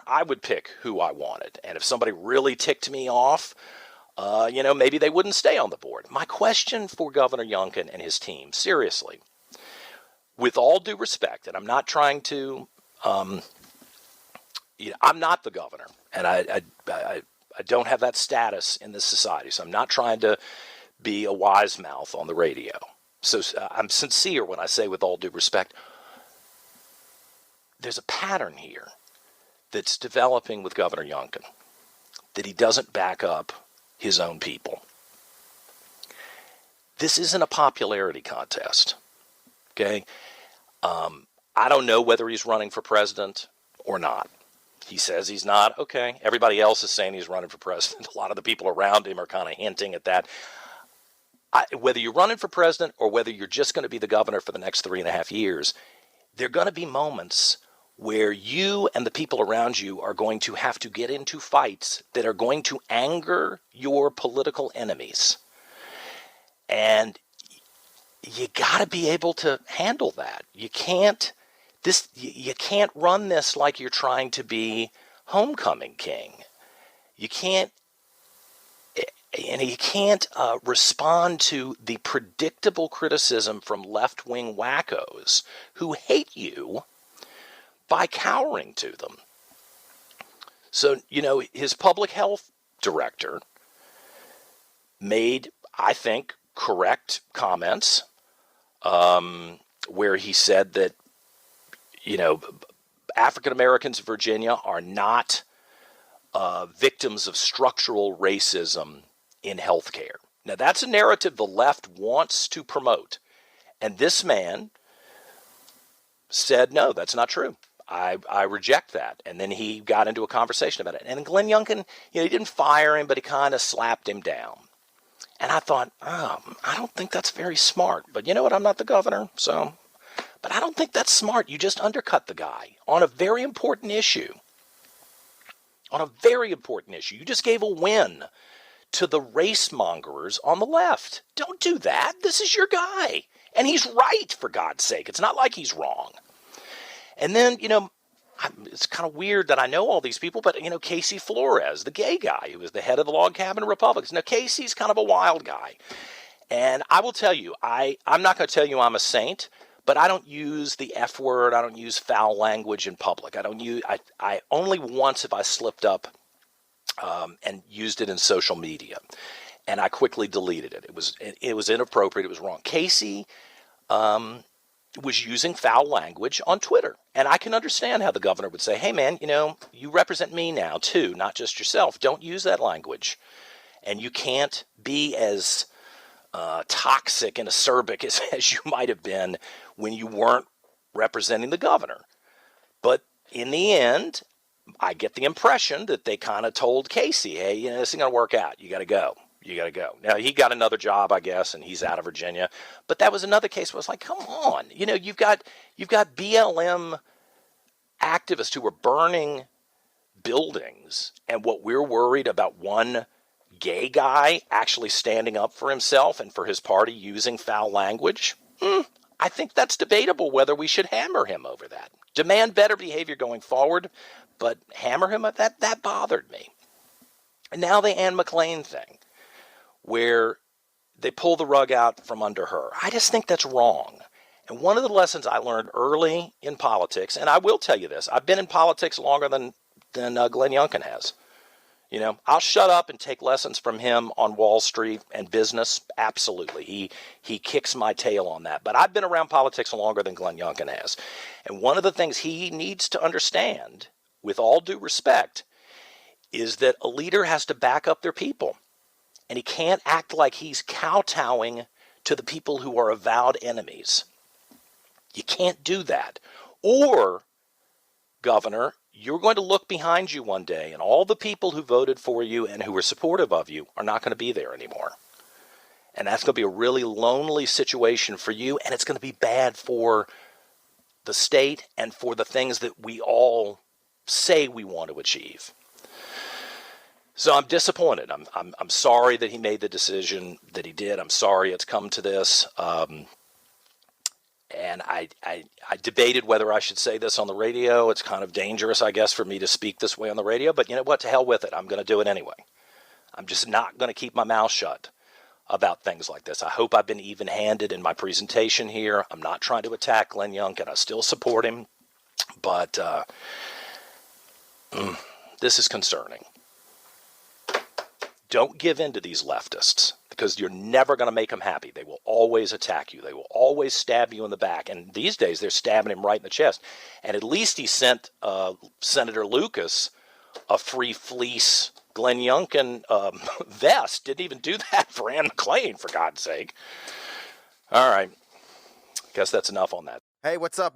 I would pick who I wanted. And if somebody really ticked me off, maybe they wouldn't stay on the board. My question for Governor Youngkin and his team, seriously, with all due respect, and I'm not trying to, I'm not the governor, and I don't have that status in this society, so I'm not trying to be a wise mouth on the radio. So I'm sincere when I say with all due respect, there's a pattern here that's developing with Governor Youngkin, that he doesn't back up his own people. This isn't a popularity contest, okay? I don't know whether he's running for president or not. He says he's not. Okay, everybody else is saying he's running for president. A lot of the people around him are kind of hinting at that. Whether you're running for president or whether you're just going to be the governor for the next 3.5 years, there are going to be moments where you and the people around you are going to have to get into fights that are going to anger your political enemies. And you got to be able to handle that. You can't run this like you're trying to be homecoming king. You can't respond to the predictable criticism from left-wing wackos who hate you by cowering to them. So, his public health director made, I think, correct comments where he said that, African Americans in Virginia are not victims of structural racism in healthcare. Now, that's a narrative the left wants to promote. And this man said, no, that's not true. I reject that. And then he got into a conversation about it. And Glenn Youngkin, he didn't fire him, but he kind of slapped him down. And I thought, I don't think that's very smart. But you know what? I'm not the governor, so. But I don't think that's smart. You just undercut the guy on a very important issue. On a very important issue. You just gave a win to the race mongers on the left. Don't do that. This is your guy. And he's right, for God's sake. It's not like he's wrong. And then, it's kind of weird that I know all these people, but, Casey Flores, the gay guy who was the head of the Log Cabin Republicans. Now, Casey's kind of a wild guy. And I will tell you, I'm not going to tell you I'm a saint, but I don't use the F word. I don't use foul language in public. I only once have I slipped up and used it in social media. And I quickly deleted it. It was inappropriate. It was wrong. Casey was using foul language on Twitter. And I can understand how the governor would say, hey, man, you represent me now, too, not just yourself. Don't use that language. And you can't be as toxic and acerbic as you might have been when you weren't representing the governor. But in the end, I get the impression that they kind of told Casey, hey, this isn't going to work out. You got to go. You got to go. Now, he got another job, I guess, and he's out of Virginia. But that was another case where I was like, come on. You've got BLM activists who were burning buildings, and what we're worried about one gay guy actually standing up for himself and for his party using foul language. I think that's debatable whether we should hammer him over that. Demand better behavior going forward, but hammer him, that bothered me. And now the Ann McClain thing, where they pull the rug out from under her. I just think that's wrong. And one of the lessons I learned early in politics, and I will tell you this, I've been in politics longer than Glenn Youngkin has. I'll shut up and take lessons from him on Wall Street and business. Absolutely. He kicks my tail on that. But I've been around politics longer than Glenn Youngkin has. And one of the things he needs to understand, with all due respect, is that a leader has to back up their people. And he can't act like he's kowtowing to the people who are avowed enemies. You can't do that. Or, Governor, you're going to look behind you one day, and all the people who voted for you and who were supportive of you are not going to be there anymore. And that's going to be a really lonely situation for you, and it's going to be bad for the state and for the things that we all say we want to achieve. So I'm disappointed. I'm sorry that he made the decision that he did. I'm sorry it's come to this. And I debated whether I should say this on the radio. It's kind of dangerous, I guess, for me to speak this way on the radio. But you know what? To hell with it. I'm going to do it anyway. I'm just not going to keep my mouth shut about things like this. I hope I've been even-handed in my presentation here. I'm not trying to attack Glenn Youngkin. I still support him. But this is concerning. Don't give in to these leftists, because you're never going to make them happy. They will always attack you. They will always stab you in the back. And these days, they're stabbing him right in the chest. And at least he sent Senator Lucas a free fleece Glenn Youngkin vest. Didn't even do that for Ann McClain, for God's sake. All right. Guess that's enough on that. Hey, what's up? It's